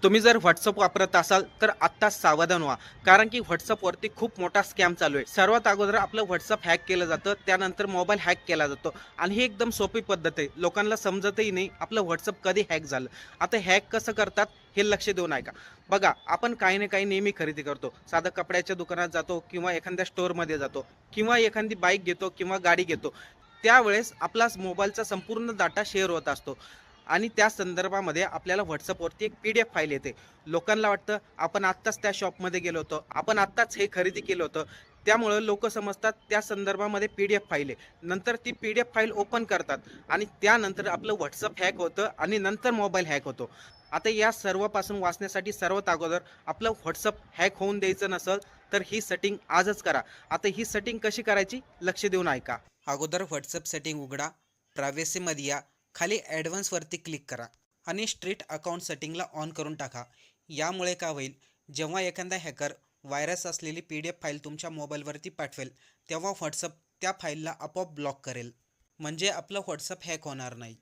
तुम्ही जर WhatsApp वापरत असाल तर आत्ताच सावधान व्हा. कारण की WhatsAppवरती खूप मोठा स्कॅम चालू आहे. सर्वात अगोदर आपलं WhatsApp हॅक केलं जातं. त्यानंतर मोबाईल हॅक केला जातो आणि ही एकदम सोपी पद्धत आहे. लोकांना समजतही नाही आपलं WhatsApp कधी हॅक झालं. आता हॅक कसं करतात हे लक्ष देऊन ऐका. बघा, आपण काही ना काही नेहमी खरेदी करतो. साधं कपड्याच्या दुकानात जातो किंवा एखाद्या स्टोअरमध्ये जातो किंवा एखादी बाईक घेतो किंवा गाडी घेतो. त्यावेळेस आपला मोबाईलचा संपूर्ण डाटा शेअर होत असतो. आणि त्या संदर्भामध्ये आपल्याला WhatsAppवरती एक PDF फाईल येते. लोकांना वाटतं आपण आत्ताच त्या शॉपमध्ये गेलो होतो, आपण आत्ताच हे खरेदी केलं होतं. त्यामुळं लोकं समजतात त्या संदर्भामध्ये PDF फाईल आहे. नंतर ती PDF फाईल ओपन करतात आणि त्यानंतर आपलं WhatsApp हॅक होतं आणि नंतर मोबाईल हॅक होतो. आता या सर्वापासून वाचण्यासाठी सर्वात अगोदर आपलं WhatsApp हॅक होऊन द्यायचं नसेल, तर ही सेटिंग आजच करा. आता ही सेटिंग कशी करायची लक्ष देऊन ऐका. अगोदर WhatsApp सेटिंग उघडा, प्रायव्हसीमध्ये या, खाली ॲडव्हान्सवरती क्लिक करा आणि स्ट्रीट अकाउंट सेटिंगला ऑन करून टाका. यामुळे काय होईल, जेव्हा एखादा हॅकर व्हायरस असलेली PDF फाईल तुमच्या मोबाईलवरती पाठवेल, तेव्हा WhatsApp त्या फाईलला आपोआप ब्लॉक करेल. म्हणजे आपलं WhatsApp हॅक होणार नाही.